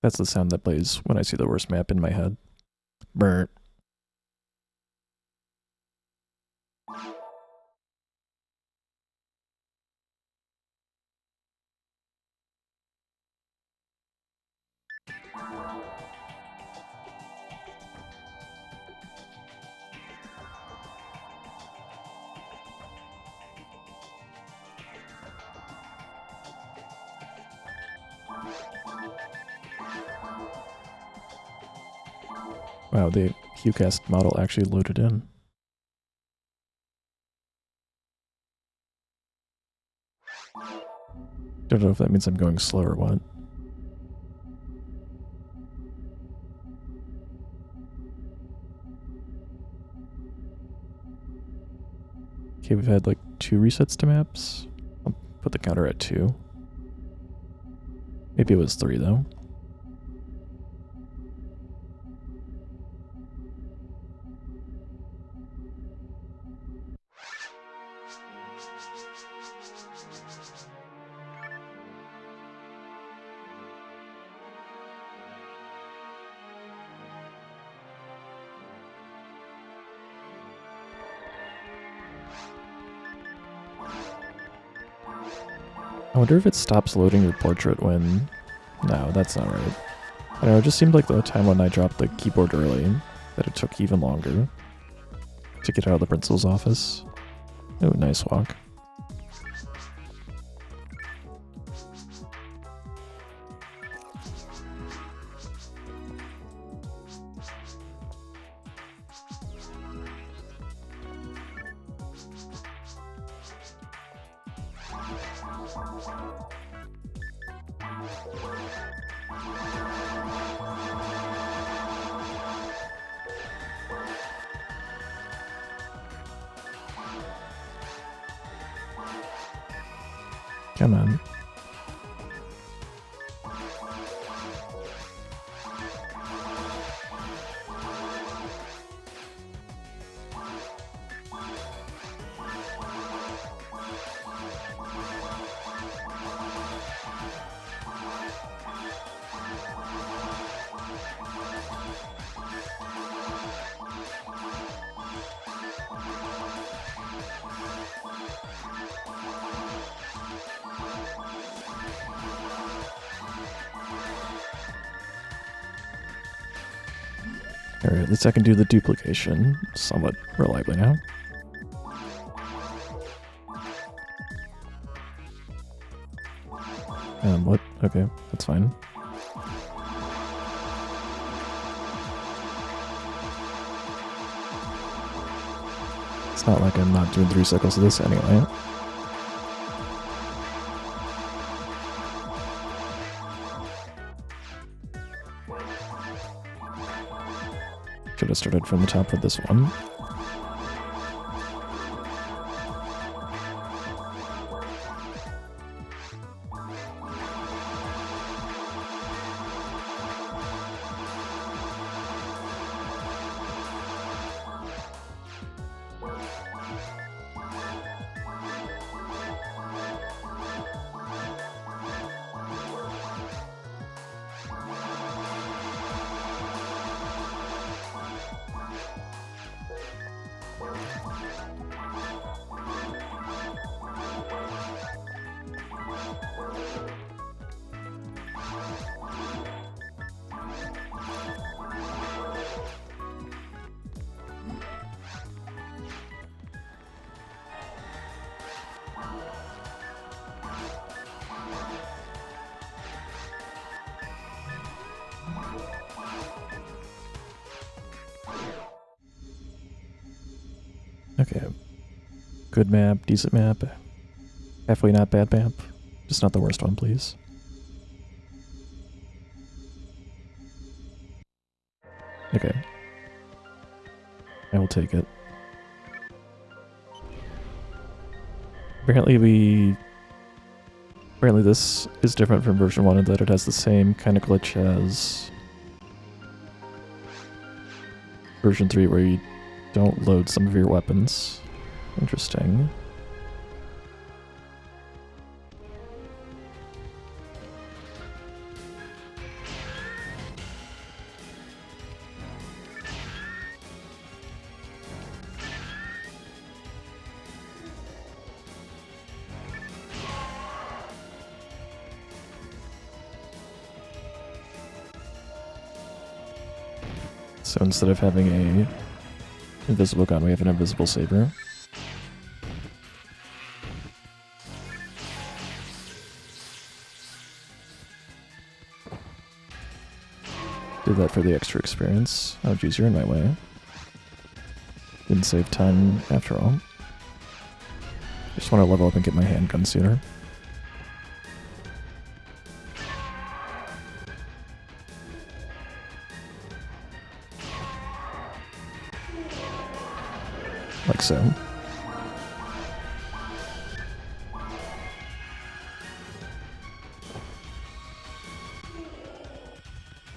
That's the sound that plays when I see the worst map in my head. Brr. Wow, the HuCast model actually loaded in. Don't know if that means I'm going slow or what. Okay, we've had like 2 resets to maps. I'll put the counter at 2. Maybe it was 3 though. I wonder if it stops loading your portrait when... No, that's not right. I don't know, it just seemed like the time when I dropped the keyboard early, that it took even longer to get out of the principal's office. Oh, nice walk. Come on. Alright, at least I can do the duplication somewhat reliably now. What? Okay, that's fine. It's not like I'm not doing 3 cycles of this anyway. Should have started from the top with this one. Okay. Good map, decent map. Halfway not bad map. Just not the worst one, please. Okay. I will take it. Apparently this is different from version 1 in that it has the same kind of glitch as version 3 where you don't load some of your weapons. Interesting. So instead of having a invisible gun, we have an invisible saber. Did that for the extra experience. Oh geez, you're in my way. Didn't save time after all. Just want to level up and get my handgun sooner. Like so.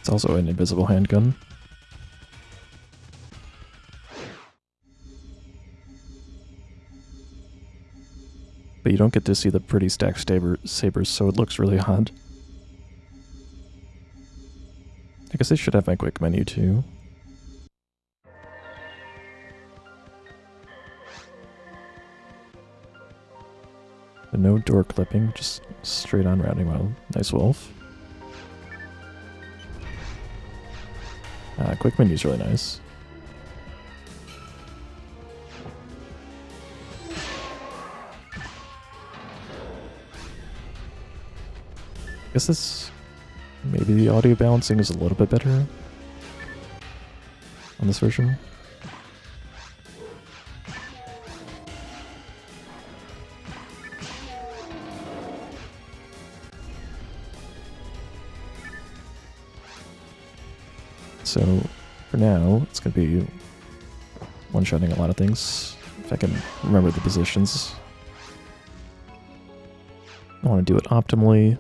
It's also an invisible handgun. But you don't get to see the pretty stacked sabers, so it looks really odd. I guess they should have my quick menu too. But no door clipping, just straight on rounding. Well, nice wolf. Quick menu's really nice. I guess this, maybe the audio balancing is a little bit better on this version. So for now, it's going to be one-shotting a lot of things, if I can remember the positions. I want to do it optimally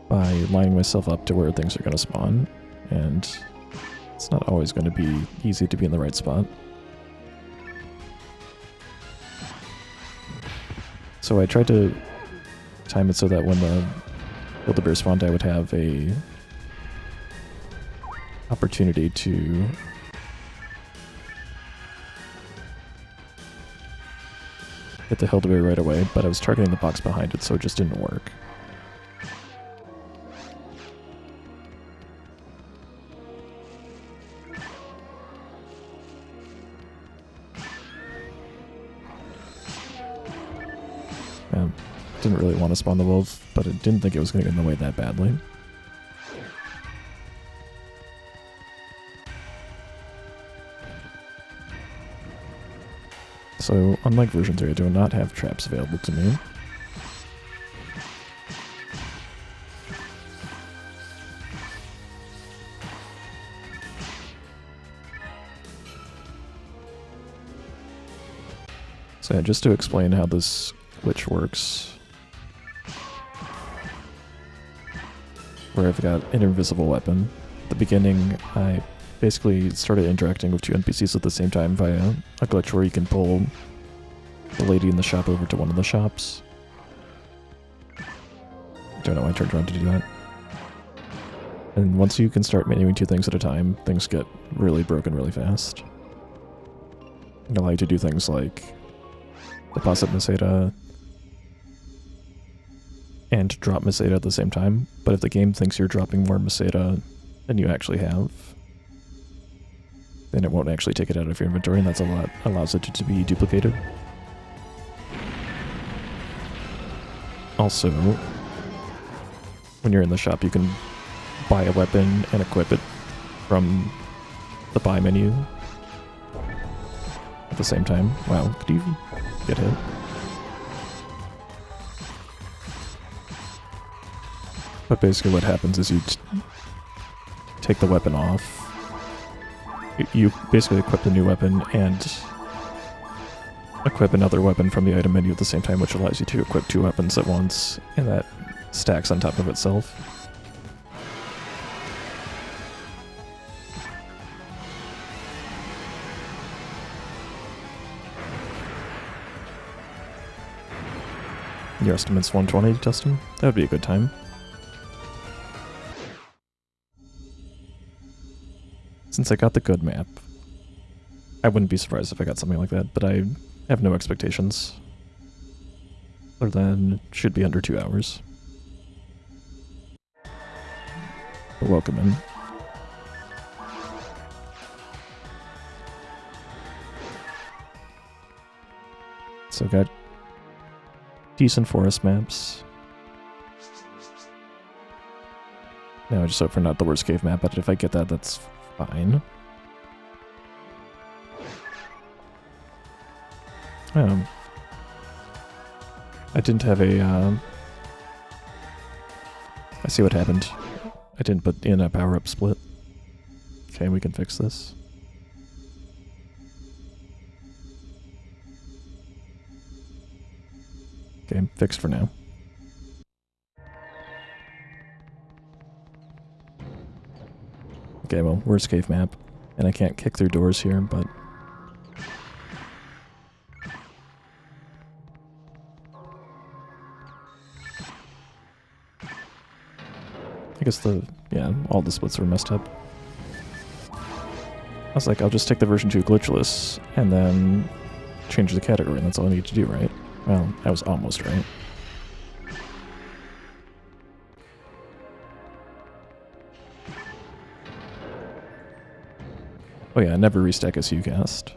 by lining myself up to where things are going to spawn, and it's not always going to be easy to be in the right spot. So I tried to time it so that when the Build-A-Bear spawned, I would have a opportunity to hit the Build-A-Bear right away, but I was targeting the box behind it, so it just didn't work. Didn't really want to spawn the wolf, but I didn't think it was going to get in the way that badly. So, unlike version 3, I do not have traps available to me. So yeah, just to explain how this glitch works, where I've got an invisible weapon. At the beginning, I basically started interacting with two NPCs at the same time via a glitch where you can pull the lady in the shop over to one of the shops. Don't know why I turned around to do that. And once you can start menuing two things at a time, things get really broken really fast. It allows you to do things like deposit Meseta and drop Meseta at the same time, but if the game thinks you're dropping more Meseta than you actually have, then it won't actually take it out of your inventory, and that's a lot allows it to be duplicated. Also, when you're in the shop, you can buy a weapon and equip it from the buy menu at the same time. Wow, could you get hit? But basically what happens is you take the weapon off. You basically equip the new weapon and equip another weapon from the item menu at the same time, which allows you to equip two weapons at once, and that stacks on top of itself. Your estimate's 120, Dustin? That would be a good time. Since I got the good map, I wouldn't be surprised if I got something like that, but I have no expectations. Other than, should be under 2 hours. But welcome in. So got decent forest maps. Now I just hope for not the worst cave map, but if I get that, that's fine. I didn't have a, I see what happened. I didn't put in a power-up split. Okay, we can fix this. Okay, fixed for now. Okay, well, worst cave map. And I can't kick through doors here, but... I guess yeah, all the splits were messed up. I was like, I'll just take the version 2 glitchless, and then change the category, and that's all I need to do, right? Well, I was almost right. Oh yeah, never restack a SUcast.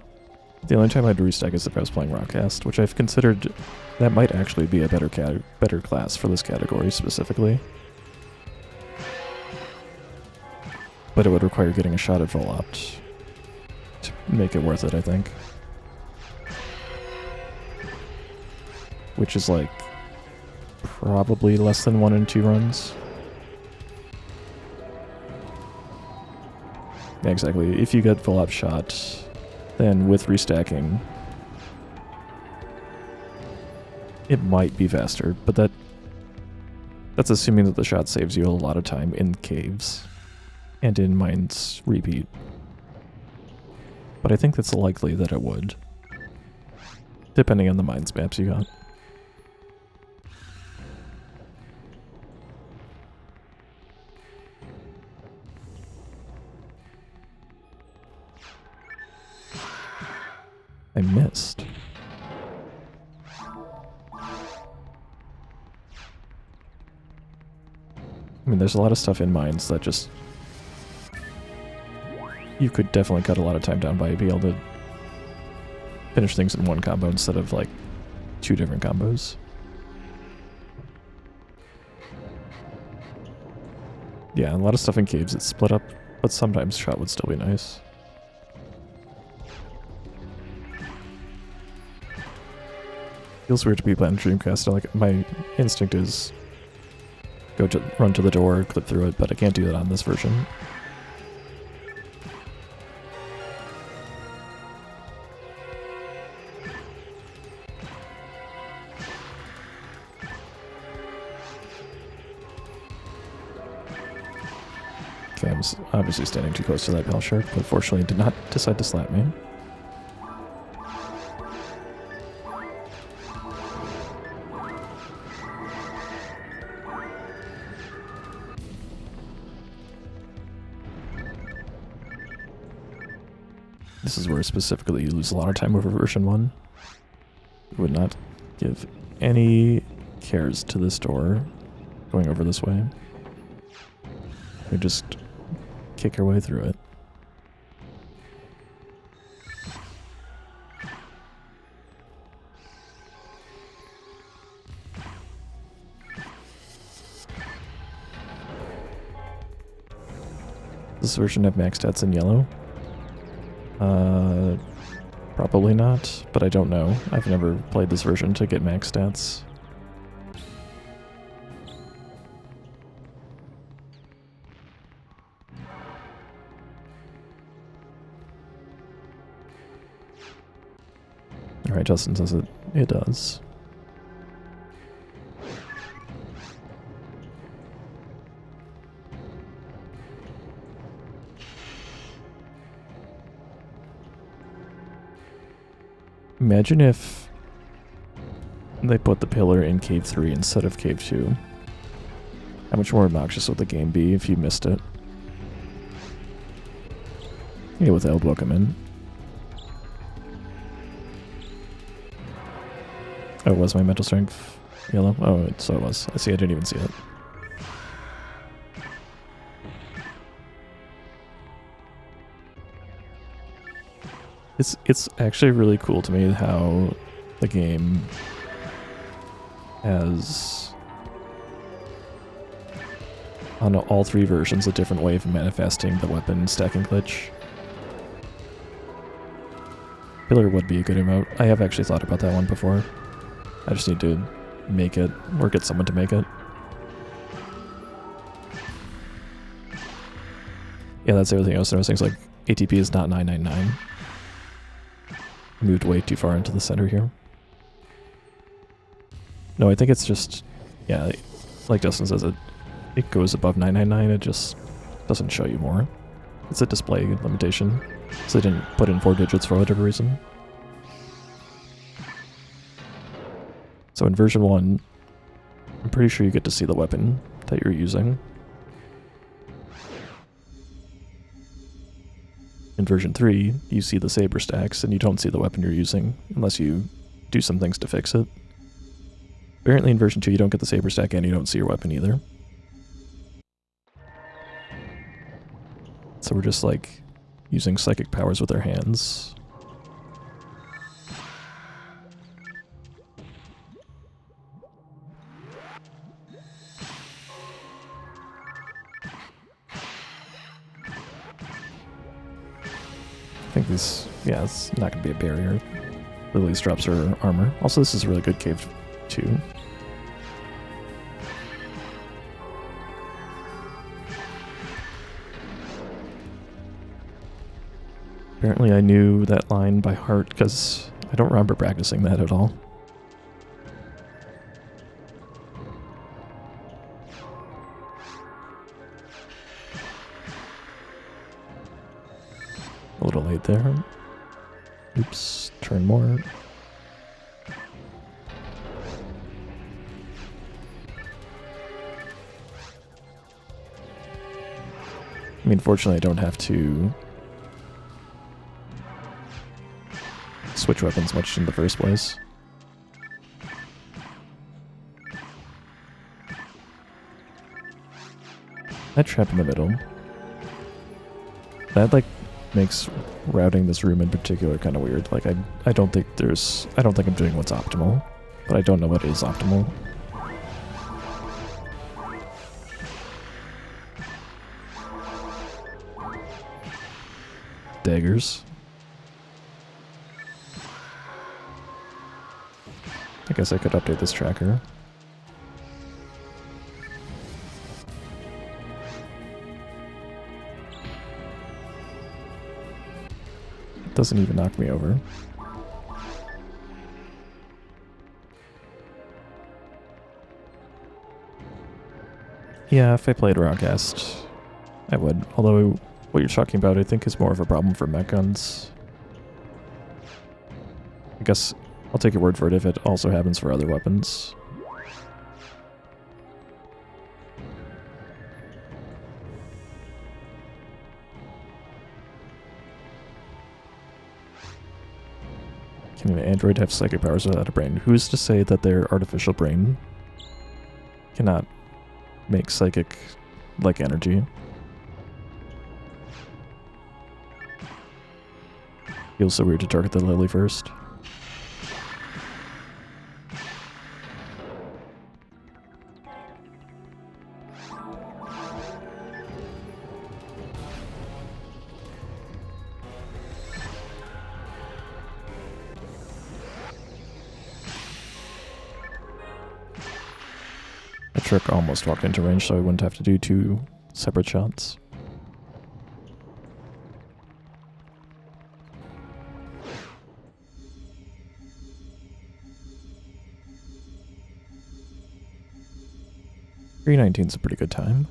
The only time I'd restack is if I was playing Rockcast, which I've considered that might actually be a better class for this category specifically. But it would require getting a shot at full opt to make it worth it, I think. Which is like probably less than 1 in 2 runs. Yeah, exactly. If you get full opt shot, then with restacking, it might be faster, but that's assuming that the shot saves you a lot of time in caves and in mines repeat. But I think it's likely that it would, depending on the mines maps you got. I missed. I mean, there's a lot of stuff in mines that just... You could definitely cut a lot of time down by being able to finish things in one combo instead of, like, 2 different combos. Yeah, a lot of stuff in caves it's split up, but sometimes shot would still be nice. Feels weird to be playing Dreamcast. Like, my instinct is run to the door, clip through it, but I can't do that on this version. Okay, I'm obviously standing too close to that bell shark, but fortunately did not decide to slap me. This is where specifically you lose a lot of time over version 1. Would not give any cares to this door going over this way. We just kick your way through it. Does this version have max stats in yellow? Probably not, but I don't know. I've never played this version to get max stats. Alright, Justin says it does. Imagine if they put the pillar in Cave 3 instead of Cave 2. How much more obnoxious would the game be if you missed it? Yeah, without welcome in. Oh, was my mental strength yellow? Oh, so it was. I see, I didn't even see it. It's actually really cool to me how the game has, on all three versions, a different way of manifesting the weapon stacking glitch. Pillar would be a good emote. I have actually thought about that one before. I just need to make it, or get someone to make it. Yeah, that's everything else. There was things like ATP is not 999. Moved way too far into the center here. No, I think it's just, yeah, like Justin says, it goes above 999, it just doesn't show you more. It's a display limitation, so they didn't put in 4 digits for whatever reason. So in version 1, I'm pretty sure you get to see the weapon that you're using. In version 3, you see the saber stacks, and you don't see the weapon you're using, unless you do some things to fix it. Apparently in version 2, you don't get the saber stack, and you don't see your weapon either. So we're just, like, using psychic powers with our hands. I think this, yeah, it's not going to be a barrier. Lily's drops her armor. Also, this is a really good cave, too. Apparently I knew that line by heart, because I don't remember practicing that at all. A little late there. Oops, turn more. I mean, fortunately I don't have to switch weapons much in the first place. That trap in the middle. That, like, makes routing this room in particular kind of weird. Like, I don't think I'm doing what's optimal, but I don't know what is optimal. Daggers. I guess I could update this tracker. It doesn't even knock me over. Yeah, if I played Roundcast, I would. Although, what you're talking about I think is more of a problem for mech guns. I guess I'll take your word for it if it also happens for other weapons. Can an android have psychic powers without a brain? Who's to say that their artificial brain cannot make psychic-like energy? Feels so weird to target the Lily first. That trick almost walked into range, so I wouldn't have to do 2 separate shots. $3.19 is a pretty good time.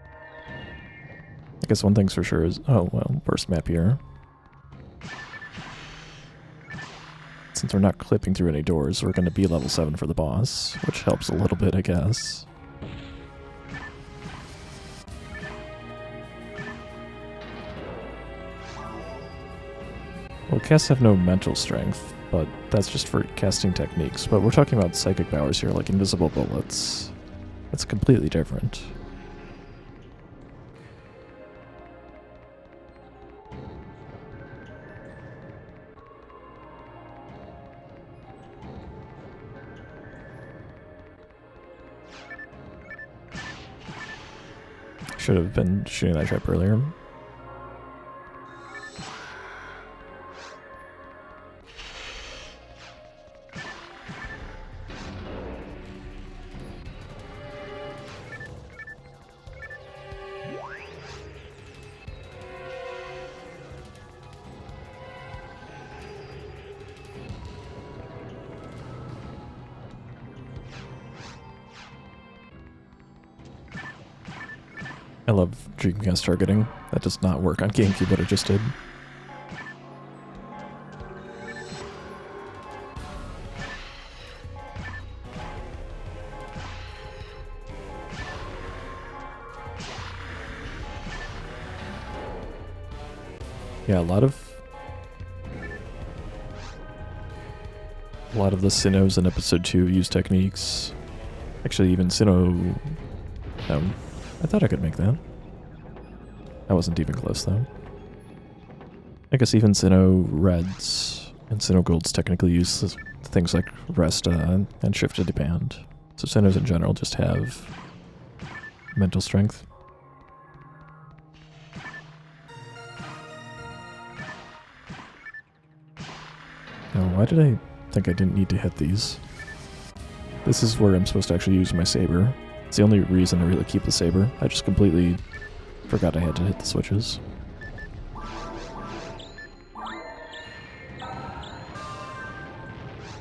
I guess one thing's for sure is, oh well, worst map here. Since we're not clipping through any doors, we're going to be level 7 for the boss, which helps a little bit, I guess. Well, casts have no mental strength, but that's just for casting techniques. But we're talking about psychic powers here, like invisible bullets. That's completely different. Should have been shooting that trap earlier. I love Dreamcast targeting. That does not work on GameCube, but it just did. Yeah, a lot of the Sinnohs in episode 2 use techniques. Actually, even Sinnoh... I thought I could make that. That wasn't even close, though. I guess even Sinnoh Reds and Sinnoh Golds technically use things like Resta and Shifted Band. So Sinnohs in general just have mental strength. Now, why did I think I didn't need to hit these? This is where I'm supposed to actually use my saber. It's the only reason I really keep the saber. I just completely forgot I had to hit the switches.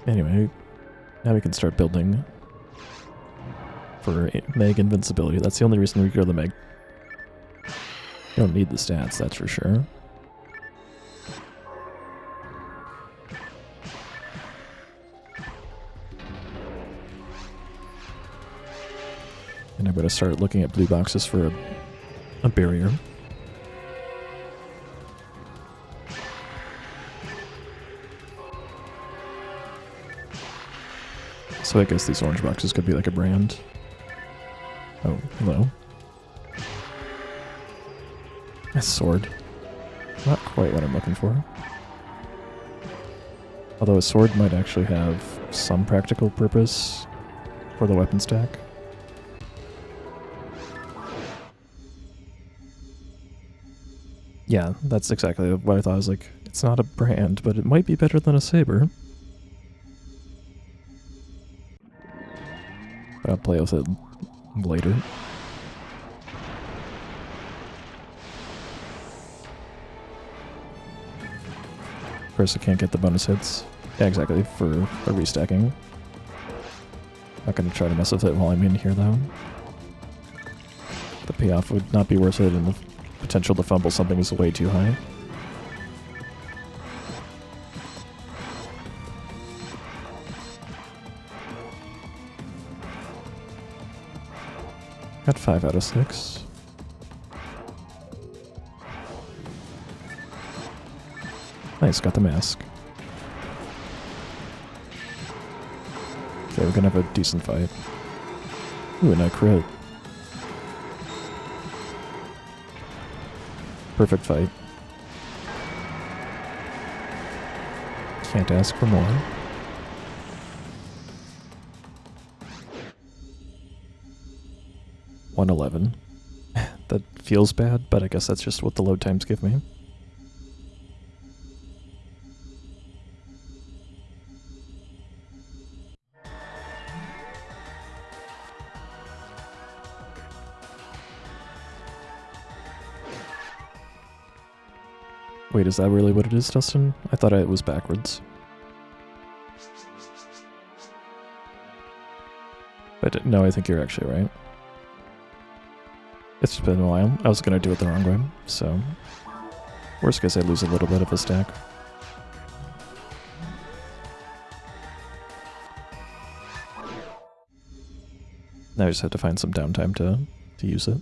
Anyway, now we can start building for Meg invincibility. That's the only reason we go to the Meg. You don't need the stats, that's for sure. And I'm going to start looking at blue boxes for a barrier. So I guess these orange boxes could be like a brand. Oh, hello. A sword. Not quite what I'm looking for. Although a sword might actually have some practical purpose for the weapon stack. Yeah, that's exactly what I thought. I was like, it's not a brand, but it might be better than a saber. But I'll play with it later. First, I can't get the bonus hits. Yeah, exactly, for the restacking. Not gonna try to mess with it while I'm in here, though. The payoff would not be worth it, and the potential to fumble something is way too high. Got 5 out of 6. Nice, got the mask. Okay, we're gonna have a decent fight. Ooh, and I crit. Perfect fight. Can't ask for more. $111. That feels bad, but I guess that's just what the load times give me. Wait, is that really what it is, Dustin? I thought it was backwards. But no, I think you're actually right. It's been a while. I was gonna do it the wrong way, so... Worst case, I lose a little bit of a stack. Now I just have to find some downtime to use it.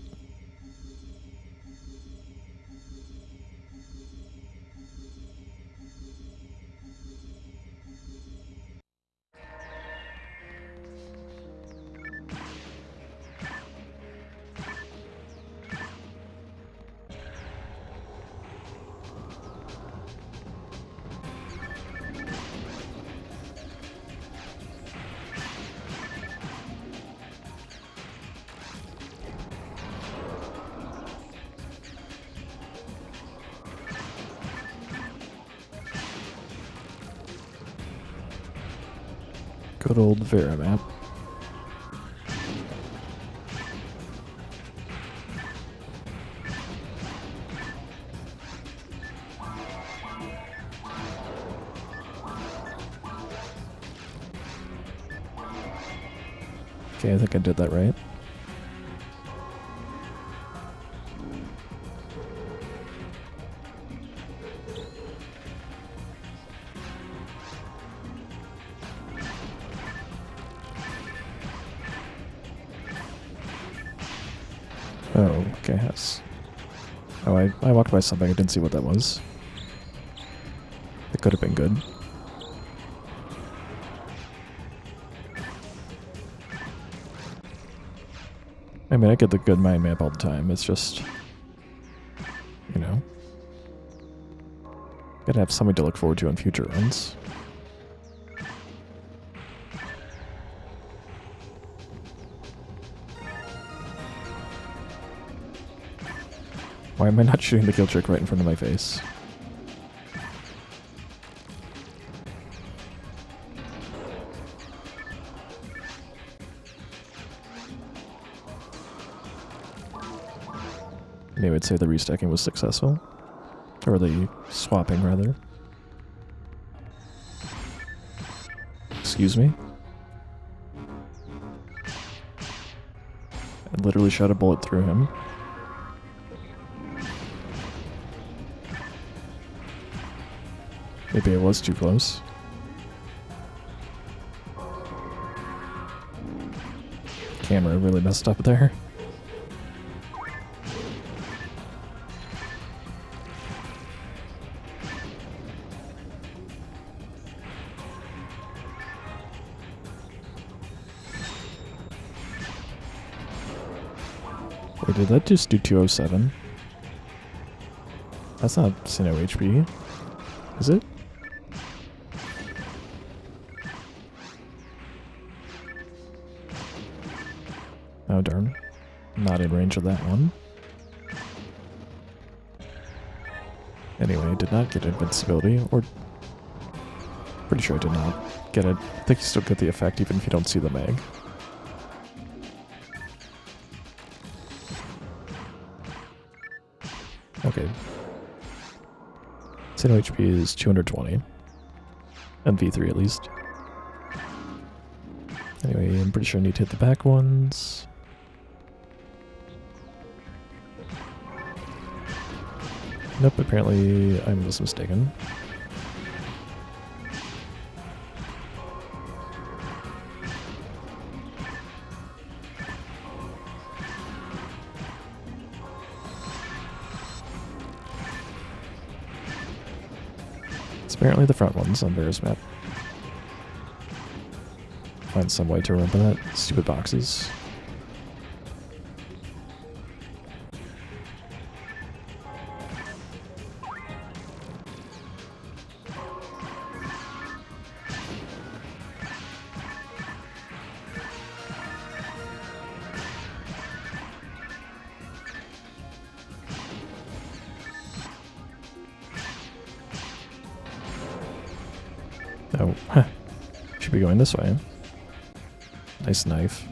Good old Vera map. Okay, I think I did that right. Oh, okay, yes. Oh, I walked by something, I didn't see what that was. It could have been good. I mean, I get the good mind map all the time, it's just, you know, gotta have something to look forward to on future runs. Why am I not shooting the kill trick right in front of my face? Maybe I would say the restacking was successful. Or the swapping, rather. Excuse me? I literally shot a bullet through him. Maybe I was too close. Camera really messed up there. Wait, did that just do 207? That's not Sino HP, is it? Oh darn. Not in range of that one. Anyway, I did not get invincibility, or... Pretty sure I did not get it. I think you still get the effect even if you don't see the mag. Okay. Sino HP is 220. And V3 at least. Anyway, I'm pretty sure I need to hit the back ones. Nope, apparently I was mistaken. It's apparently the front ones on Vera's map. Find some way to remember that. Stupid boxes. Oh, huh. Should be going this way. Nice knife.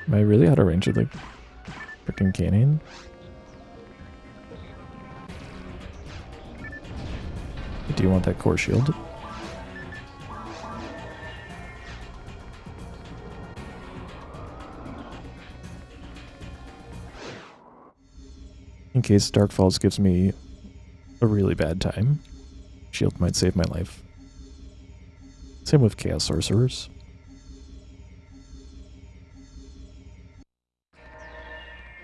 Am I really out of range of the freaking canyon? Do you want that core shield? In case Dark Falls gives me a really bad time, shield might save my life. Same with Chaos Sorcerers.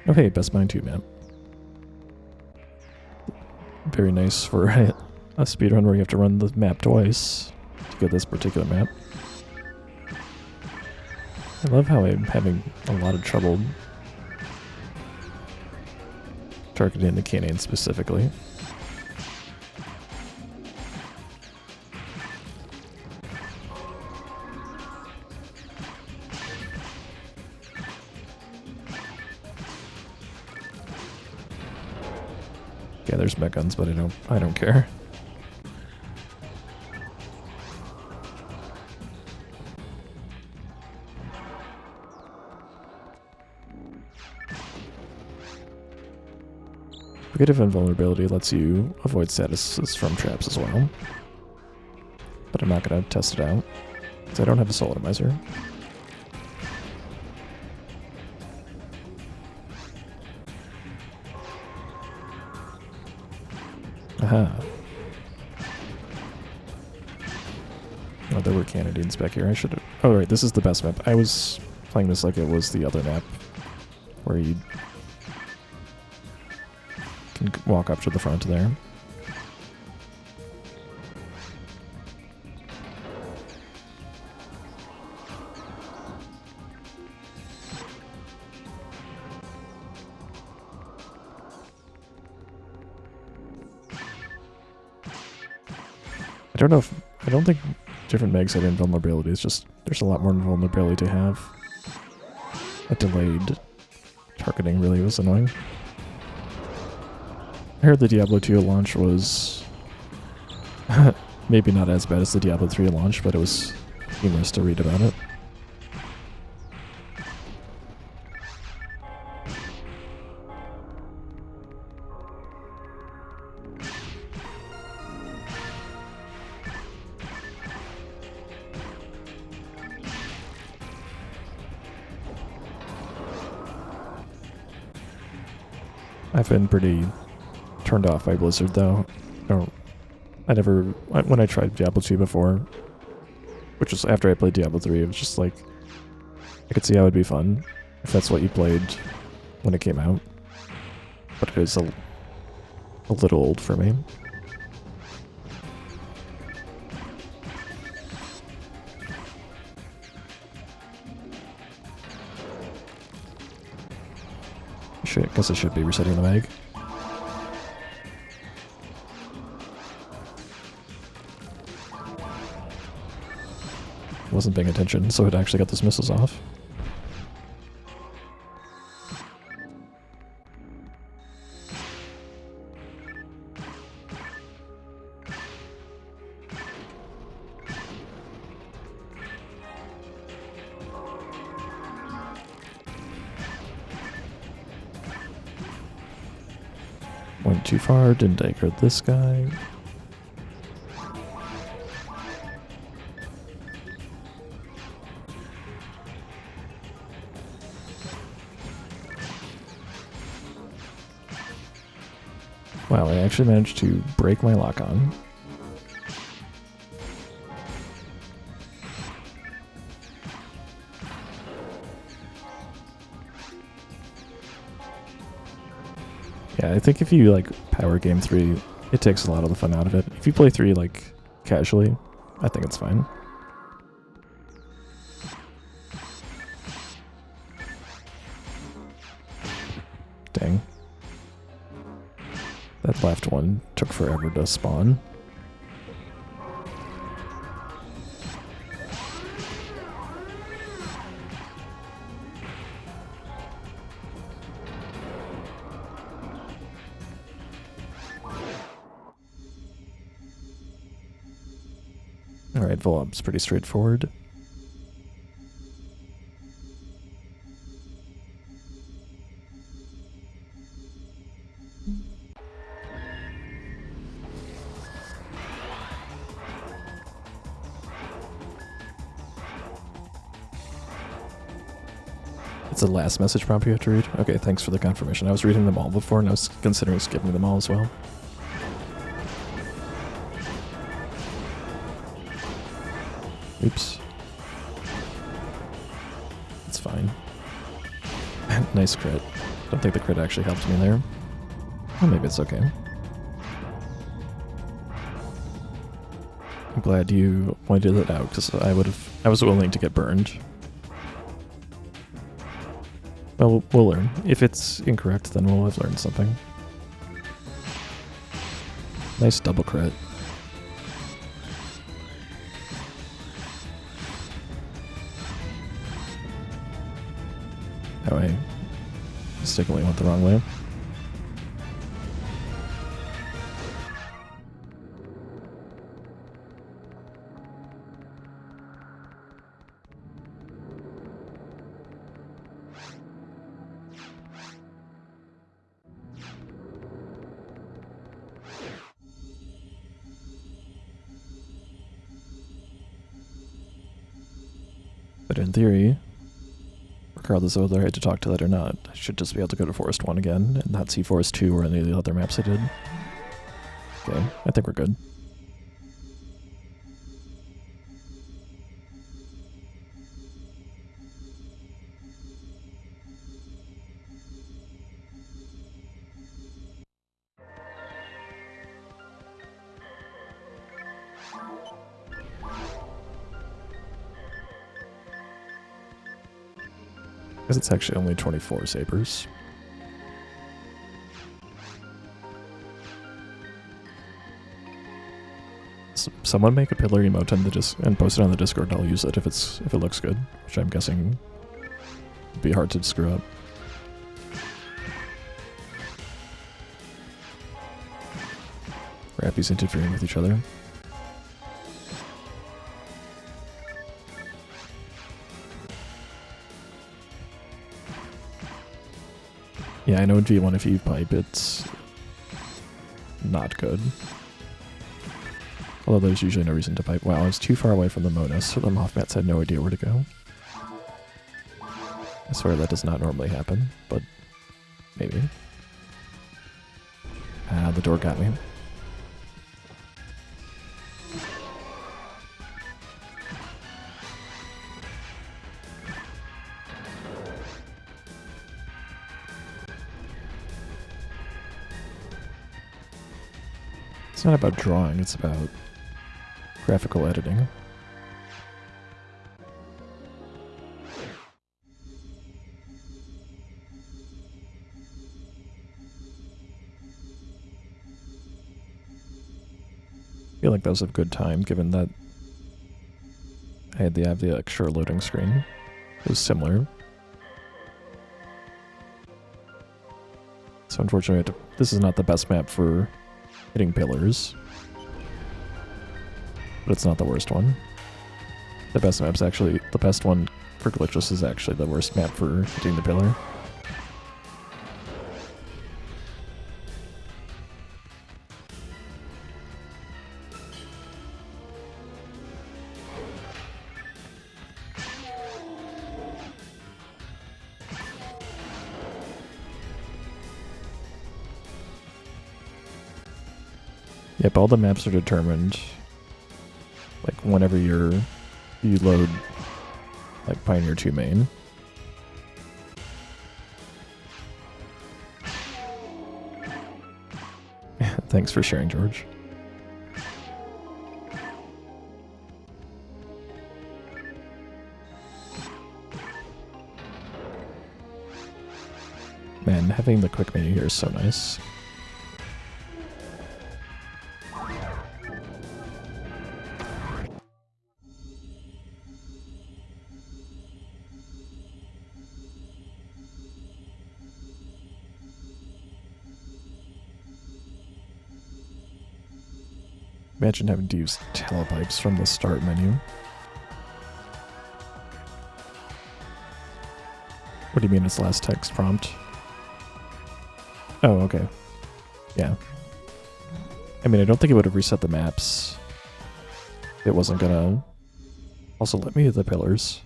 Oh hey, Best Mine 2 map. Very nice for a speedrun where you have to run the map twice to get this particular map. I love how I'm having a lot of trouble targeting the canyon specifically. Yeah, there's mech guns, but I don't care. Negative invulnerability lets you avoid statuses from traps as well. But I'm not going to test it out, because I don't have a soul atomizer. Aha. Oh, there were Canadians back here. I should have... Oh, right, this is the best map. I was playing this like it was the other map, where you can walk up to the front there. I don't think different megs had invulnerability. It's just there's a lot more invulnerability to have. That delayed targeting really was annoying. I heard the Diablo 2 launch was maybe not as bad as the Diablo 3 launch, but it was humorous to read about it. I've been pretty turned off by Blizzard though. When I tried Diablo 2 before, which was after I played Diablo 3, it was just like, I could see how it would be fun if that's what you played when it came out. But it is a little old for me. Guess I should be resetting the mag. Wasn't paying attention, so it actually got those missiles off. Went too far, didn't take her this guy. Wow, I actually managed to break my lock on. Yeah, I think if you like power game 3, it takes a lot of the fun out of it. If you play 3 like casually, I think it's fine. Dang. That left one took forever to spawn. Alright, Volob's pretty straightforward. It's the last message prompt you have to read? Okay, thanks for the confirmation. I was reading them all before and I was considering skipping them all as well. Oops. It's fine. Nice crit. Don't think the crit actually helped me there. Well, maybe it's okay. I'm glad you pointed it out, because I was willing to get burned. Well, we'll learn. If it's incorrect, then we'll have learned something. Nice double crit. Oh, I mistakenly went the wrong way. But in theory, regardless of whether I had to talk to that or not, I should just be able to go to Forest 1 again and not see Forest 2 or any of the other maps I did. Okay, I think we're good. Because it's actually only 24 sabers. Someone make a pillar emote and post it on the Discord. I'll use it if it looks good, which I'm guessing would be hard to screw up. Rappies interfering with each other. Yeah, I know in V1 if you pipe, it's not good. Although there's usually no reason to pipe. Wow, I was too far away from the Monas, so the Mothmats had no idea where to go. I swear that does not normally happen, but maybe. Ah, the door got me. It's not about drawing, it's about graphical editing. I feel like that was a good time, given that I had the extra loading screen. It was similar. So unfortunately, this is not the best map for hitting pillars, but it's not the worst one. The best map's actually, the best one for glitchless is actually the worst map for hitting the pillar. Yep, all the maps are determined, like, whenever you load, like, Pioneer 2 main. Thanks for sharing, George. Man, having the quick menu here is so nice. Imagine having to use telepipes from the start menu. What do you mean it's last text prompt? Oh, okay. Yeah. I mean, I don't think it would have reset the maps. It wasn't gonna also let me hit the pillars.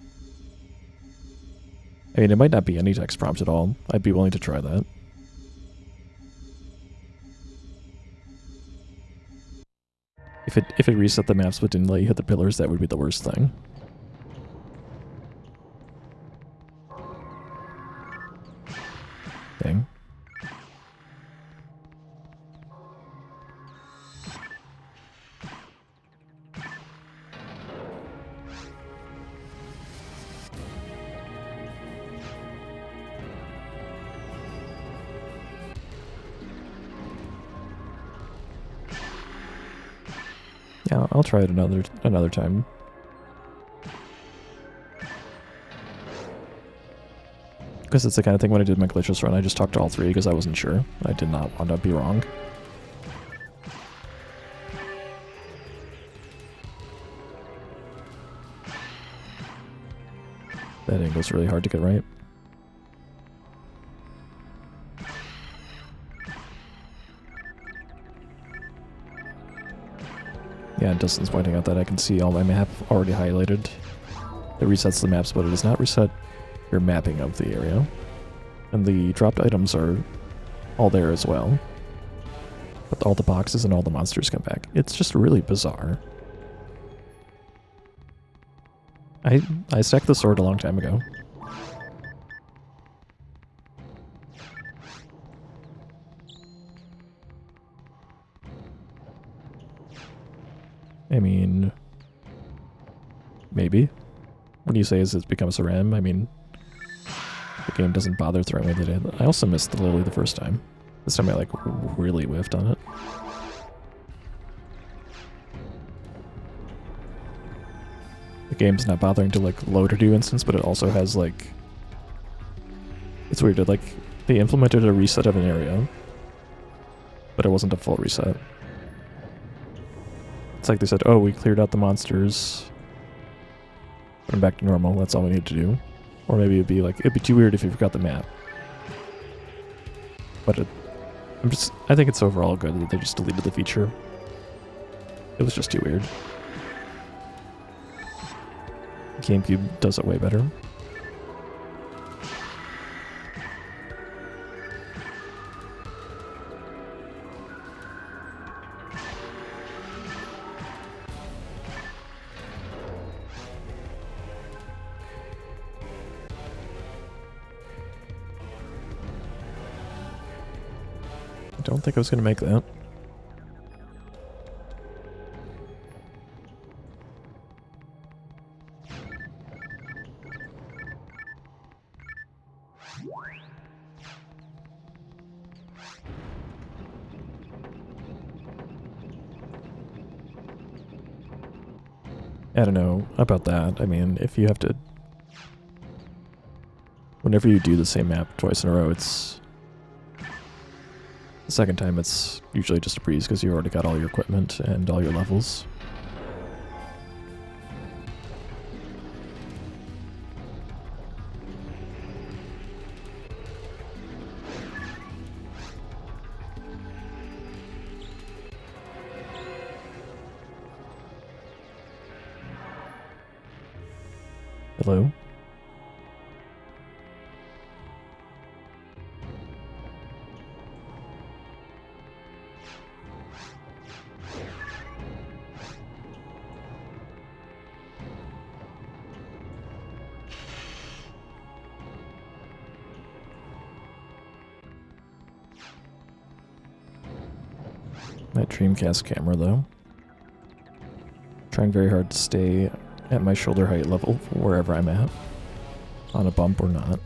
I mean, it might not be any text prompt at all. I'd be willing to try that. If it reset the maps but didn't let you hit the pillars, that would be the worst thing. Dang. Yeah, I'll try it another time. Because it's the kind of thing when I did my glitchless run, I just talked to all three because I wasn't sure. I did not want to be wrong. That angle's really hard to get right. Yeah, Dustin's pointing out that I can see all my map already highlighted. It resets the maps, but it does not reset your mapping of the area. And the dropped items are all there as well. But all the boxes and all the monsters come back. It's just really bizarre. I stacked the sword a long time ago. I mean, maybe. When you say it's become a Saram, I mean, the game doesn't bother throwing with it. I also missed the Lily the first time. This time I like really whiffed on it. The game's not bothering to like load a new instance, but it also has like, it's weird. Like they implemented a reset of an area, but it wasn't a full reset. It's like they said, oh, we cleared out the monsters. Put them back to normal. That's all we need to do. Or maybe it'd be too weird if you forgot the map. But I think it's overall good that they just deleted the feature. It was just too weird. GameCube does it way better. I don't think I was going to make that. I don't know about that. I mean, if you have to... Whenever you do the same map twice in a row, it's... The second time it's usually just a breeze because you already got all your equipment and all your levels. Hello? That Dreamcast camera, though. Trying very hard to stay at my shoulder height level wherever I'm at, on a bump or not.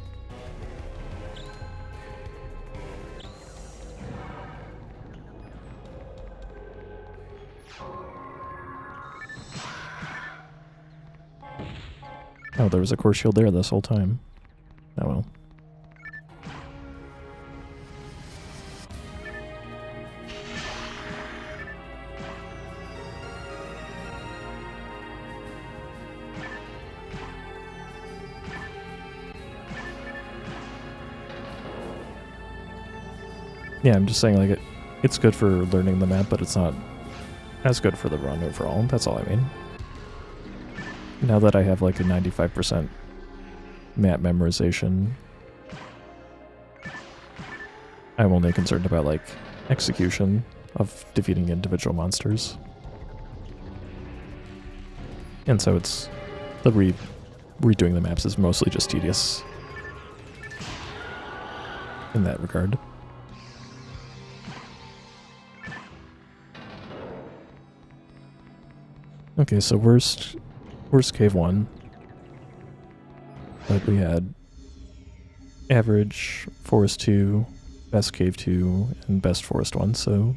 Oh, there was a core shield there this whole time. Oh well. Yeah, I'm just saying, like, it's good for learning the map, but it's not as good for the run overall. That's all I mean. Now that I have, like, a 95% map memorization, I'm only concerned about, like, execution of defeating individual monsters. And so it's... the redoing the maps is mostly just tedious in that regard. Okay, so worst cave 1. But we had average forest 2, best cave 2, and best forest 1, so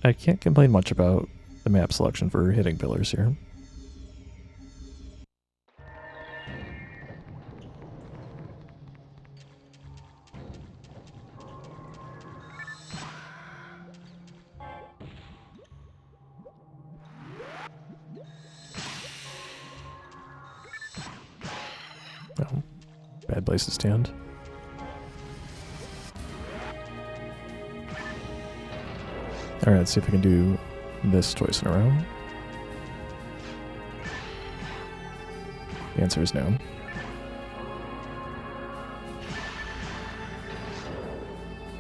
I can't complain much about the map selection for hitting pillars here. Oh, bad place to stand. Alright, let's see if I can do this twice in a row. The answer is no.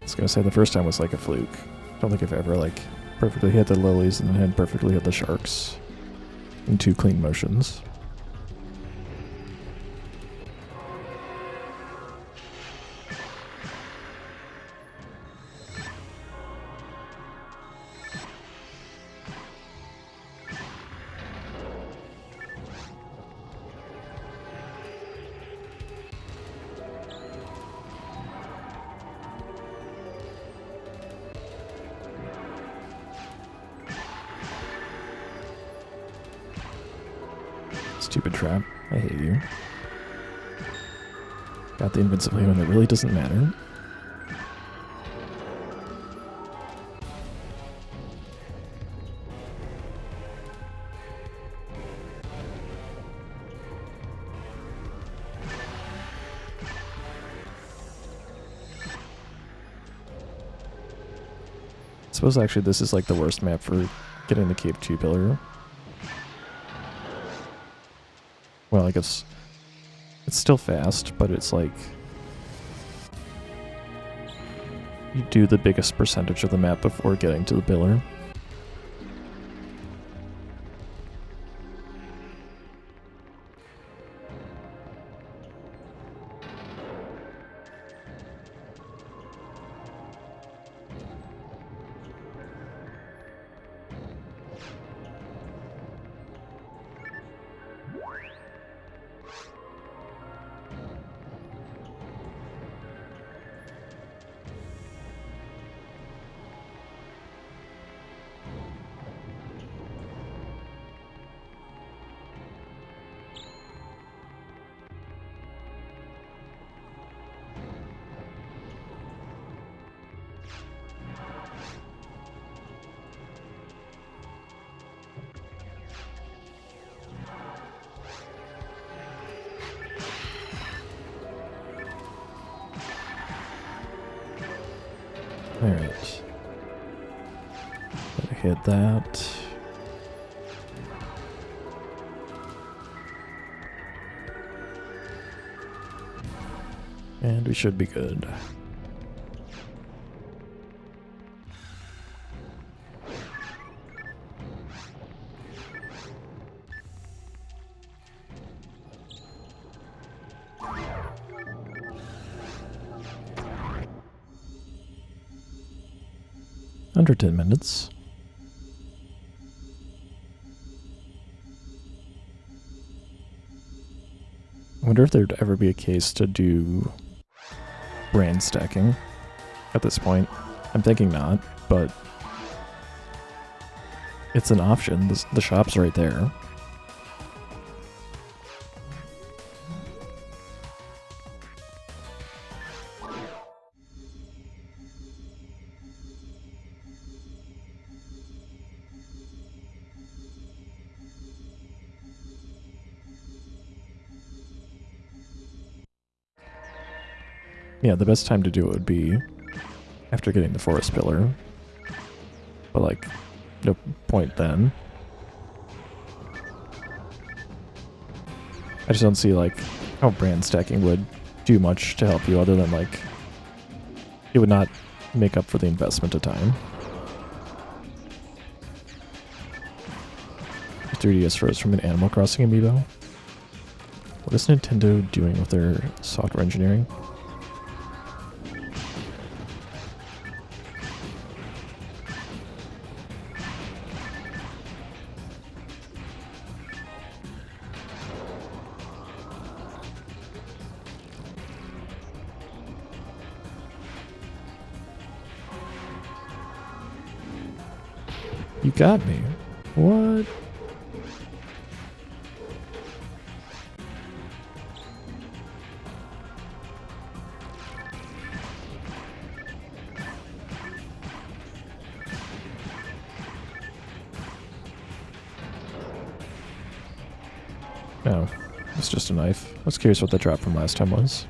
I was gonna say the first time was like a fluke. I don't think I've ever like perfectly hit the lilies and then had perfectly hit the sharks in 2 clean motions. Stupid trap. I hate you. Got the invincibility when it really doesn't matter. I suppose actually this is like the worst map for getting the Cave 2 pillar. Well, I guess it's still fast, but it's like you do the biggest percentage of the map before getting to the pillar. Alright. Gotta hit that. And we should be good. Under 10 minutes. I wonder if there'd ever be a case to do brand stacking at this point. I'm thinking not, but it's an option. The shop's right there. Yeah, the best time to do it would be after getting the forest pillar. But like, no point then. I just don't see like how brand stacking would do much to help you other than like it would not make up for the investment of time. 3DS froze from an Animal Crossing amiibo. What is Nintendo doing with their software engineering? You got me. What? No, it's just a knife. I was curious what the drop from last time was.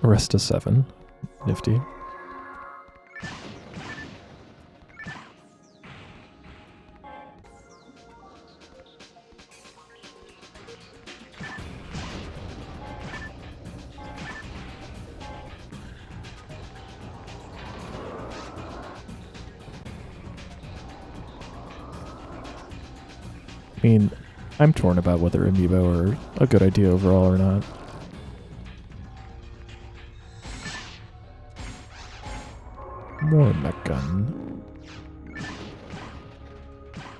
Rest to 7. Nifty. I mean, I'm torn about whether Amiibo are a good idea overall or not. More mech gun.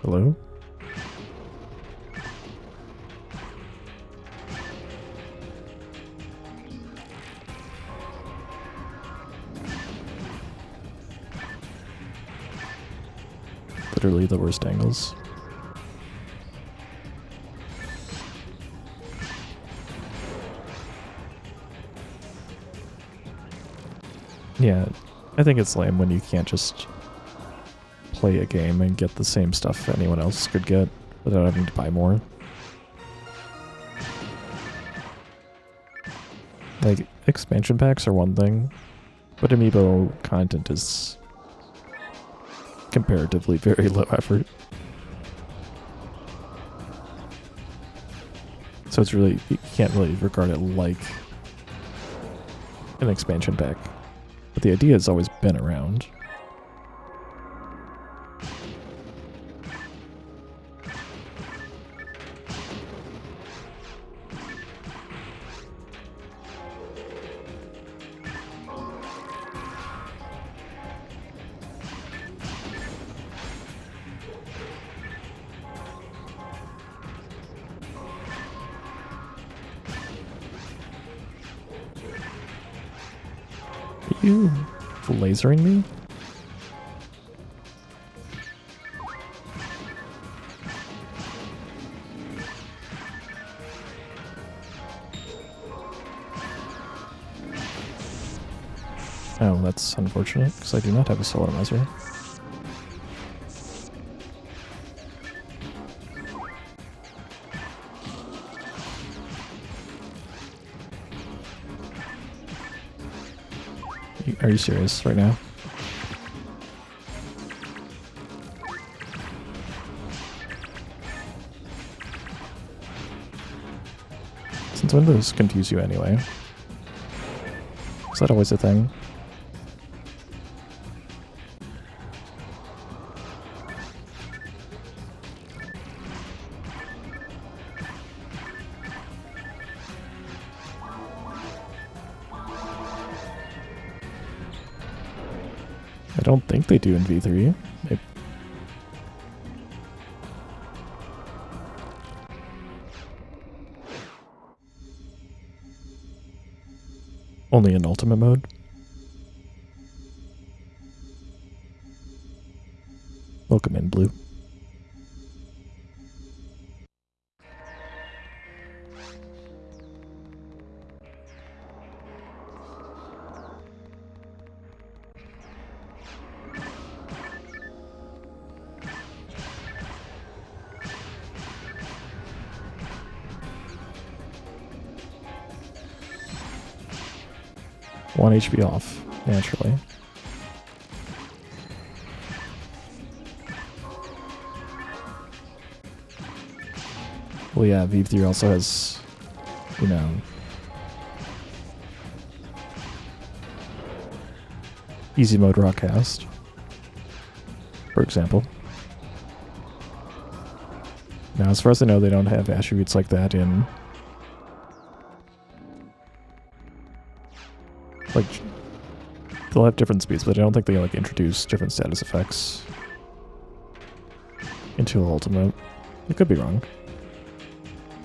Hello? Literally the worst angles. Yeah, I think it's lame when you can't just play a game and get the same stuff anyone else could get without having to buy more. Like, expansion packs are one thing, but Amiibo content is comparatively very low effort. So it's really, you can't really regard it like an expansion pack. But the idea has always been around. Are you lasering me? Oh, that's unfortunate, because I do not have a soul atomizer. Are you serious right now? Since when does this confuse you anyway? Is that always a thing? I don't think they do in V3. Only in ultimate mode. Welcome in, Blue. One HP off, naturally. Well, yeah, V3 also has, you know, easy mode rockcast, for example. Now, as far as I know, they don't have attributes like that in, like, they'll have different speeds, but I don't think they like introduce different status effects into Ultimate. I could be wrong.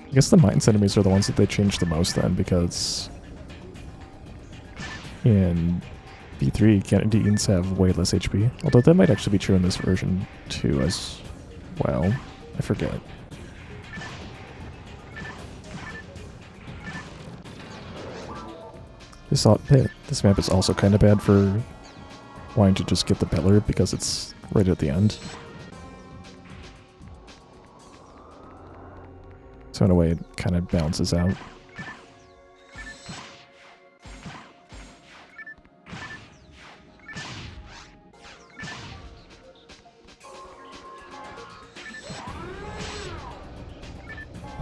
I guess the Mines enemies are the ones that they changed the most then, because in V3, Canadians have way less HP. Although that might actually be true in this version too as well. I forget. This map is also kind of bad for wanting to just get the pillar because it's right at the end. So in a way, it kind of balances out.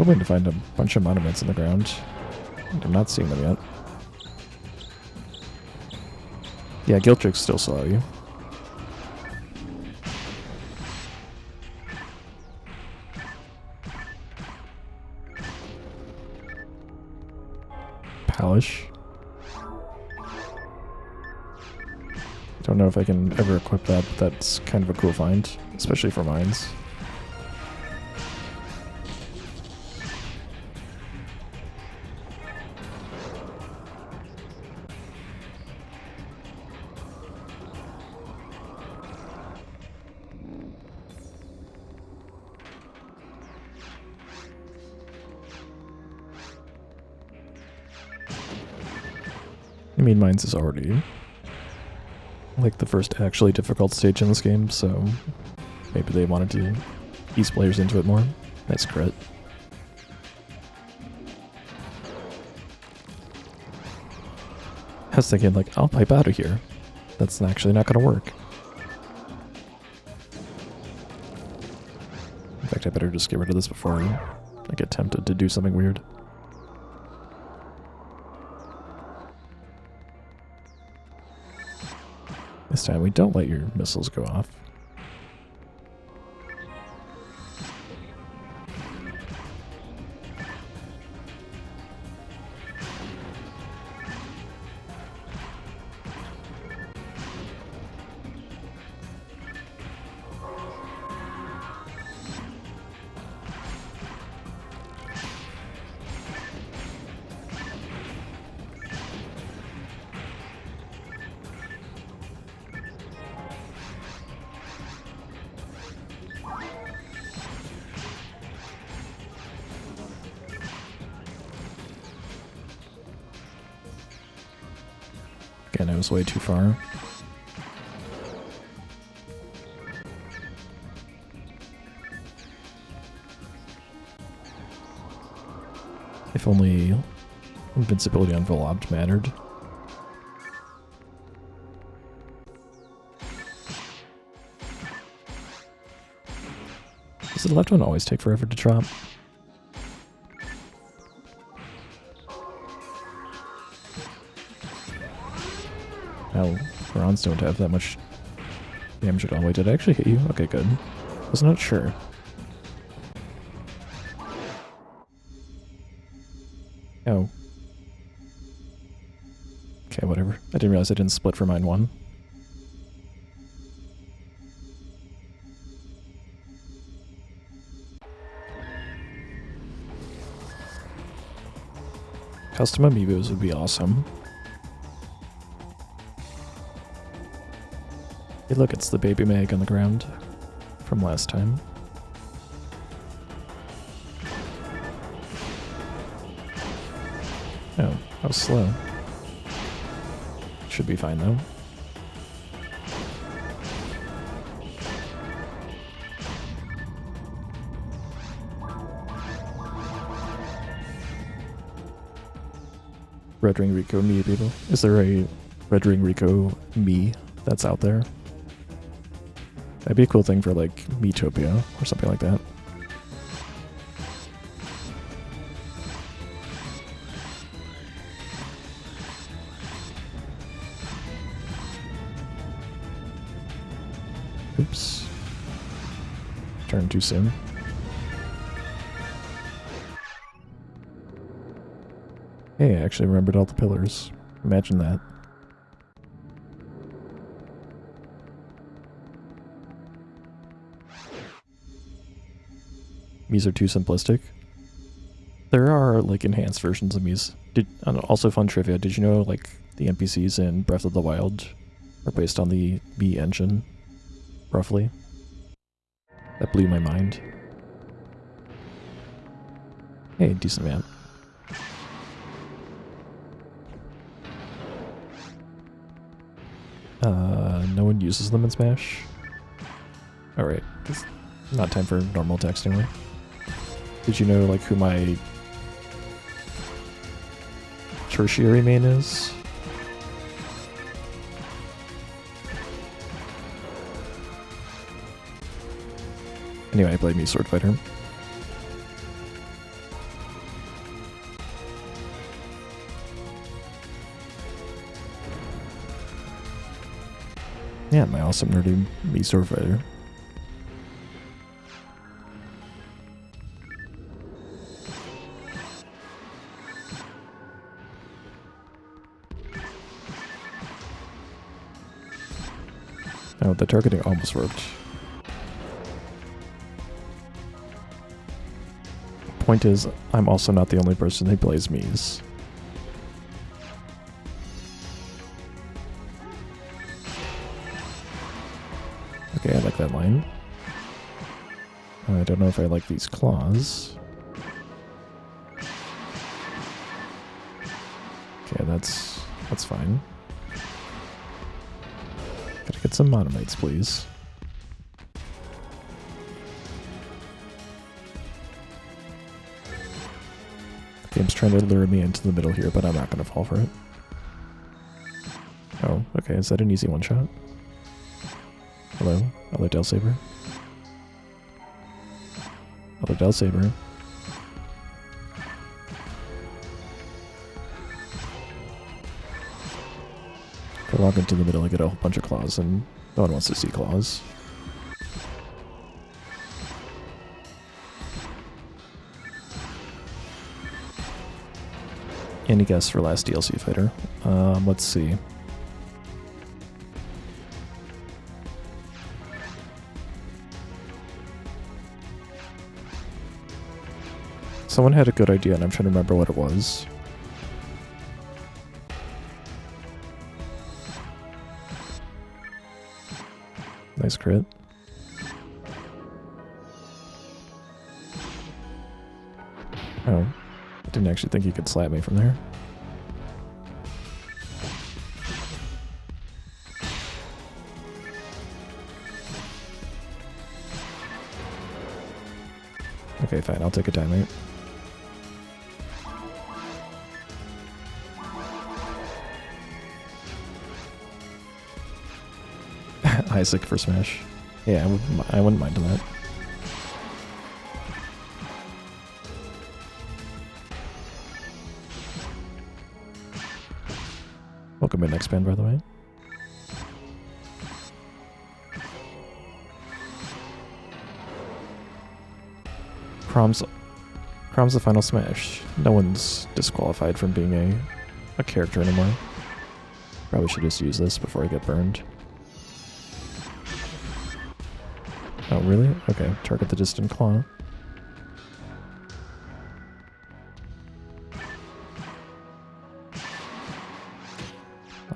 hoping to find a bunch of monuments in the ground. I'm not seeing them yet. Yeah, Giltrix still saw you. Palish. Don't know if I can ever equip that, but that's kind of a cool find, especially for mines. I mean, mines is already like the first actually difficult stage in this game, so maybe they wanted to ease players into it more. Nice crit. I was thinking, like, I'll pipe out of here. That's actually not going to work. In fact, I better just get rid of this before I get tempted to do something weird. This time we don't let your missiles go off. Again, I was way too far. If only invincibility on Velobbed mattered. Does the left one always take forever to drop? Oh, rounds don't have that much damage at all. Wait, did I actually hit you? Okay, good. Was not sure. Oh. Okay, whatever. I didn't realize I didn't split for mine one. Custom amiibos would be awesome. Hey look, it's the baby Meg on the ground from last time. Oh, I was slow. Should be fine though. Red Ring Rico me, people. Is there a Red Ring Rico me that's out there? That'd be a cool thing for like Miitopia or something like that. Oops. Turned too soon. Hey, I actually remembered all the pillars. Imagine that. Mies are too simplistic. There are like enhanced versions of Mies. Also fun trivia, did you know like the NPCs in Breath of the Wild are based on the Mii engine? Roughly. That blew my mind. Hey, decent man. No one uses them in Smash? Alright, it's not time for normal text anyway. Did you know like who my tertiary main is? Anyway, I played Mii Sword Fighter. Yeah, my awesome nerdy me fighter. Oh, the targeting almost worked. Point is, I'm also not the only person who plays Mies. Okay, I like that line. I don't know if I like these claws. Okay, that's fine. Gotta get some monomites, please. Game's trying to lure me into the middle here, but I'm not gonna fall for it. Oh, okay, is that an easy one-shot? Hello? Hello, Del Saber? Hello, Del Saber? If I walk into the middle, I get a whole bunch of claws, and no one wants to see claws. Any guess for last DLC fighter? Let's see. Someone had a good idea, and I'm trying to remember what it was. Nice crit. Oh. I didn't actually think he could slap me from there. Okay, fine. I'll take a timeout. Isaac for Smash. Yeah, I wouldn't mind that. Welcome in next band, by the way. Prom's the final Smash. No one's disqualified from being a character anymore. Probably should just use this before I get burned. Oh, really? Okay, target the distant claw.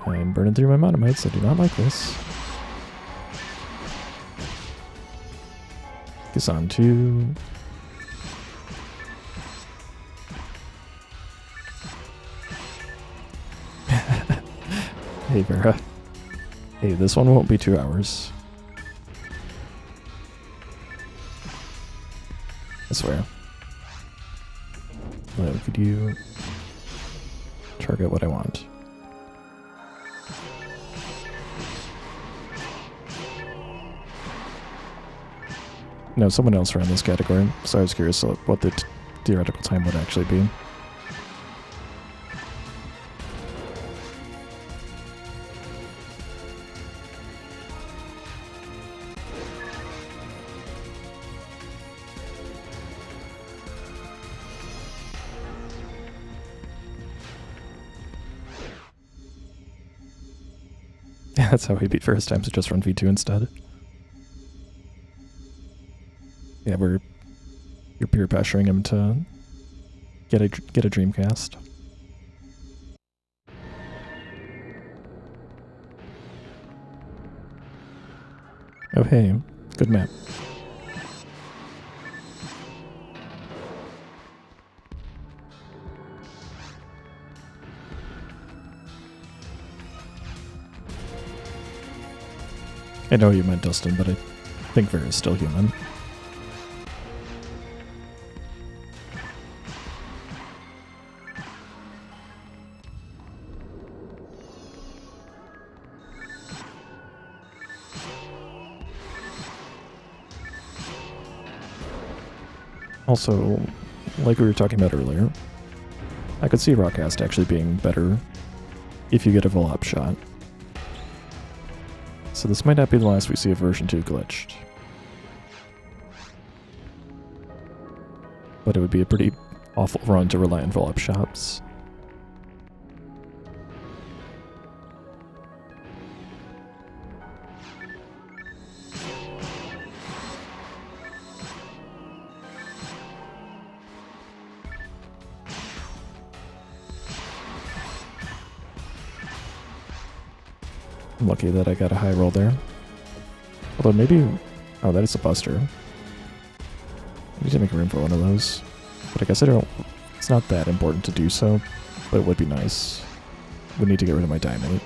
I'm burning through my monomites. I do not like this. Kisan 2. Hey, Vera. Hey, this one won't be 2 hours. I swear. Hello, could you target what I want? No, someone else ran this category, so I was curious what the theoretical time would actually be. That's how he beat first time, so just run V2 instead. Yeah, you're peer pressuring him to get a Dreamcast. Oh hey, good map. I know you meant Dustin, but I think Vera is still human. Also, like we were talking about earlier, I could see Rockcast actually being better if you get a full up shot. So this might not be the last we see of version 2 glitched. But it would be a pretty awful run to rely on full-up shots. I'm lucky that I got a high roll there. Although maybe... Oh, that is a buster. I need to make room for one of those. But I guess I don't... It's not that important to do so, but it would be nice. Would need to get rid of my diamond.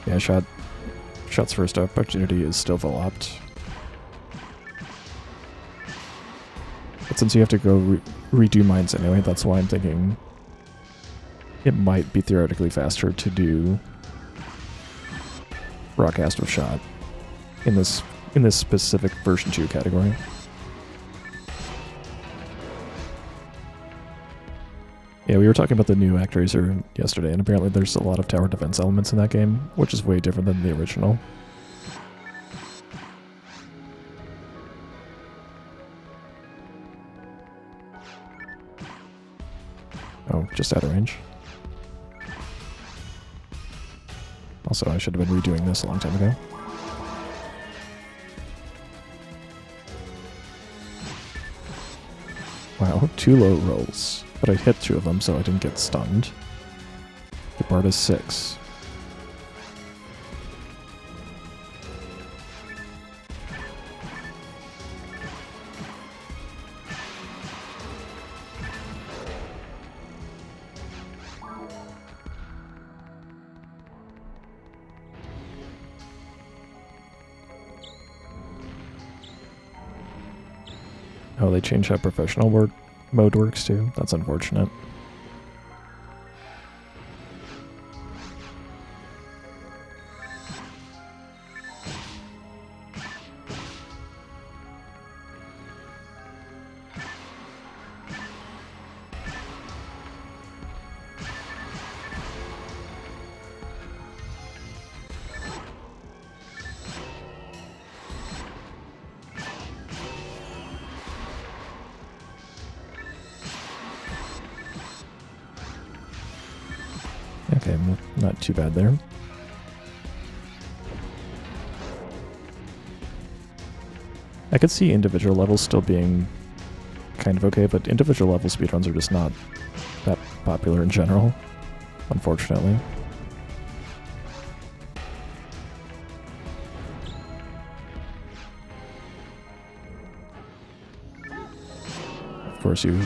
Yeah, Shot's first opportunity is still full-opt. But since you have to go redo mines anyway, that's why I'm thinking it might be theoretically faster to do broadcast with shot in this specific version 2 category. Yeah, we were talking about the new ActRaiser yesterday, and apparently there's a lot of tower defense elements in that game, which is way different than the original. Oh, just out of range. Also, I should have been redoing this a long time ago. Wow, 2 low rolls. But I hit 2 of them, so I didn't get stunned. The bar is 6. Oh, they changed how professional mode works too. That's unfortunate. Okay, not too bad there. I could see individual levels still being kind of okay, but individual level speedruns are just not that popular in general, unfortunately. Of course, you...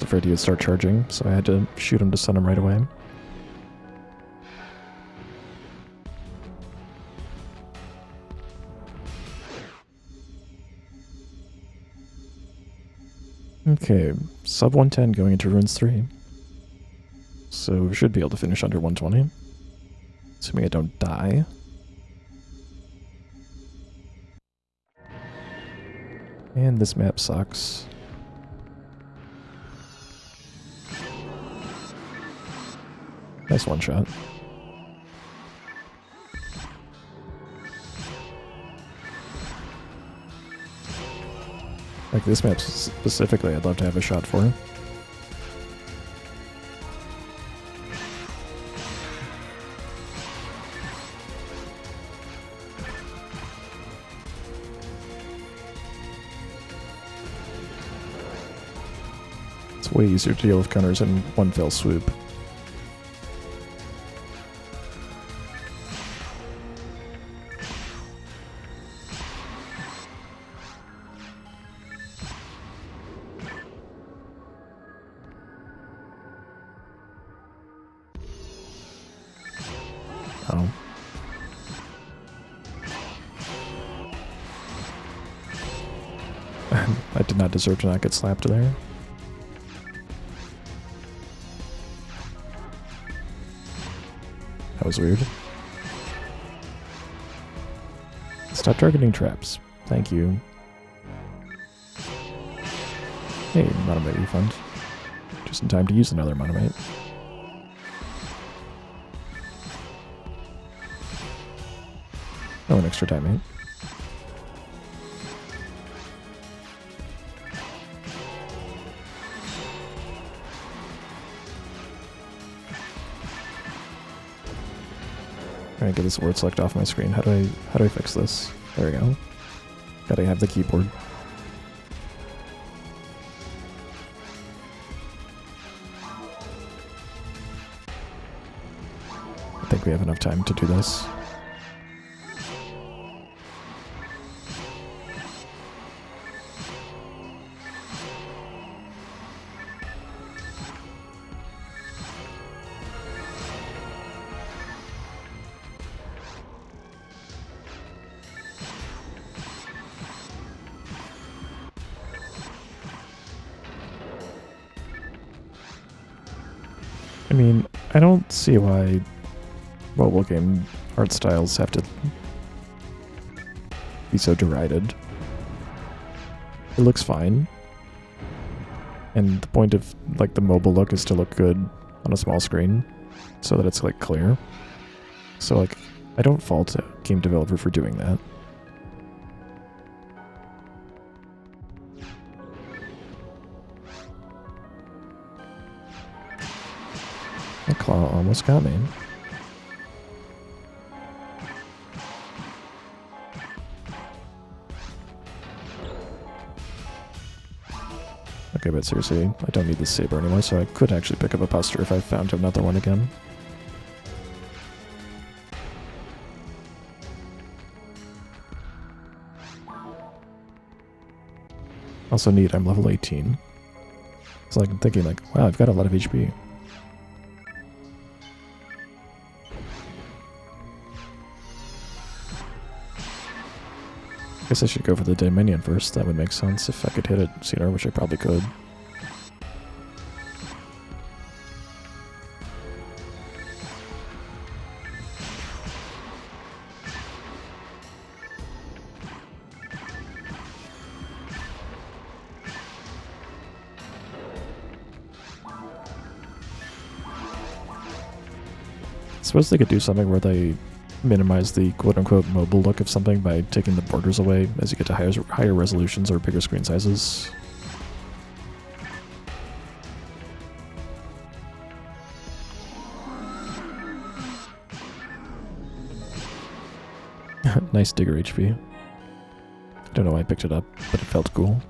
afraid he would start charging, so I had to shoot him to stun him right away. Okay, sub 110 going into runes 3. So we should be able to finish under 120. Assuming I don't die. And this map sucks. Nice one shot. Like this map specifically, I'd love to have a shot for. It's way easier to deal with counters in one fell swoop. Oh. I did not deserve to not get slapped there. That was weird. Stop targeting traps. Thank you. Hey, Monomate refund. Just in time to use another Monomate. Oh, an extra timing. Alright, get this word select off my screen. How do I fix this? There we go. Gotta have the keyboard. I think we have enough time to do this. I mean, I don't see why mobile game art styles have to be so derided. It looks fine. And the point of like the mobile look is to look good on a small screen so that it's like clear. So like I don't fault a game developer for doing that. That claw almost got me. Okay, but seriously, I don't need this saber anymore, so I could actually pick up a buster if I found another one again. Also neat, I'm level 18. So like, I'm thinking like, wow, I've got a lot of HP. Guess I should go for the Dominion first. That would make sense if I could hit it sooner, which I probably could. I suppose they could do something where they minimize the quote-unquote mobile look of something by taking the borders away as you get to higher resolutions or bigger screen sizes. Nice digger HP. I don't know why I picked it up, but it felt cool.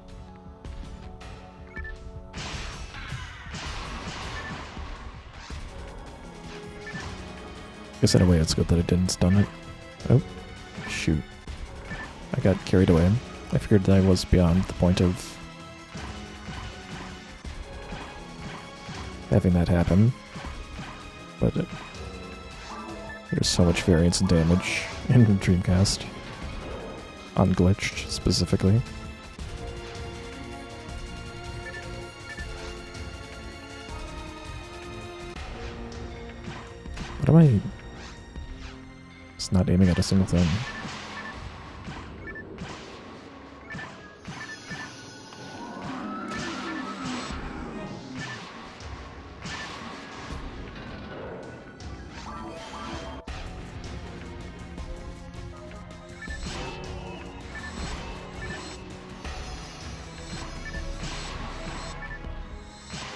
Guess in a way it's good that I didn't stun it. Oh, shoot. I got carried away. I figured that I was beyond the point of having that happen. But there's so much variance and damage in Dreamcast. Unglitched, specifically. What am I... It's not aiming at a single thing.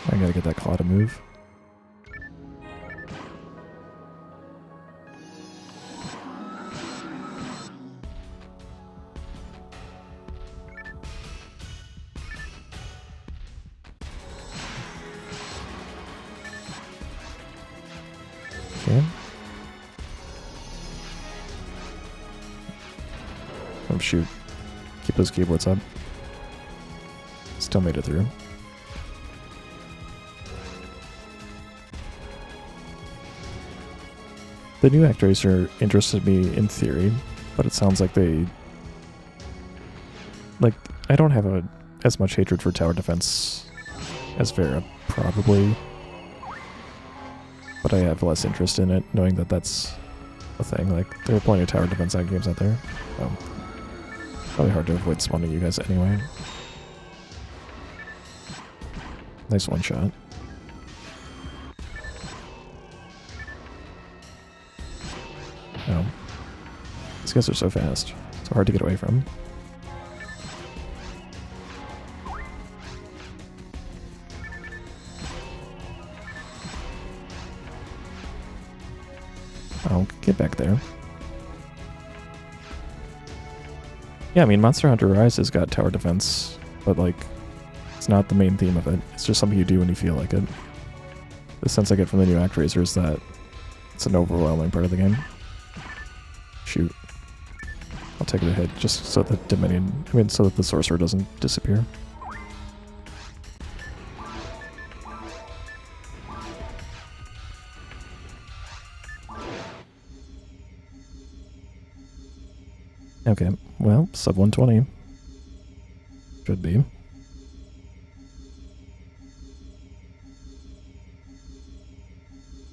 I gotta get that claw to move. Okay. Oh shoot. Keep those keyboards up. Still made it through. The new Act Racer interested me in theory, but it sounds like they... Like, I don't have as much hatred for tower defense as Vera, probably. But I have less interest in it, knowing that that's a thing. Like, there are plenty of tower defense games out there. Oh, Probably hard to avoid spawning you guys anyway. Nice one shot. Oh. These guys are so fast. So hard to get away from. Oh, get back there. Yeah, I mean, Monster Hunter Rise has got tower defense, but like, it's not the main theme of it. It's just something you do when you feel like it. The sense I get from the new ActRaiser is that it's an overwhelming part of the game. Shoot. I'll take the hit just so that so that the sorcerer doesn't disappear. Okay, well, sub 120. Should be.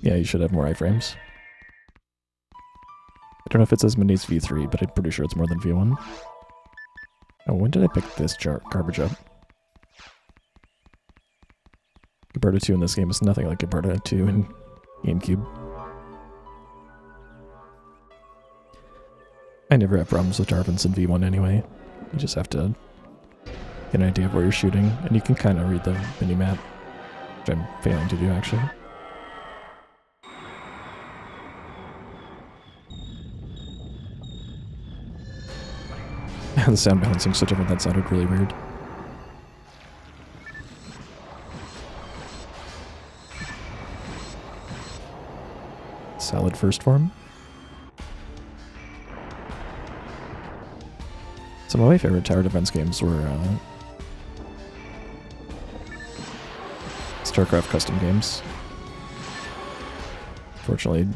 Yeah, you should have more iframes. I don't know if it's as many as V3, but I'm pretty sure it's more than V1. Oh, when did I pick this garbage up? Gilberta 2 in this game is nothing like Gilberta 2 in GameCube. I never have problems with Darvins in V1 anyway. You just have to get an idea of where you're shooting, and you can kind of read the mini-map, which I'm failing to do actually. The sound balancing's so different, that sounded really weird. Solid first form. Some of my favorite tower defense games were StarCraft custom games. Fortunately,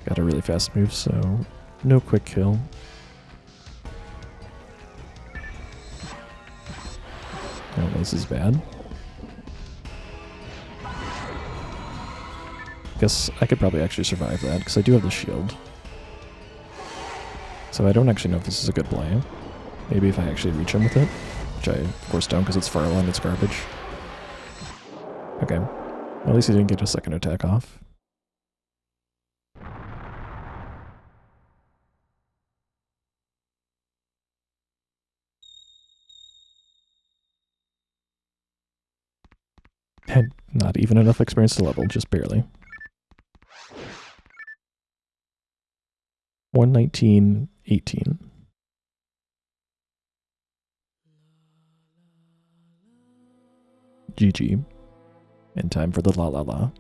got a really fast move, so no quick kill. Oh, this is bad. Guess I could probably actually survive that, because I do have the shield. So I don't actually know if this is a good play. Maybe if I actually reach him with it, which I of course don't because it's Farla and it's garbage. Okay, well, at least he didn't get a second attack off. Had not even enough experience to level, just barely. 119.18. GG. And time for the la la la.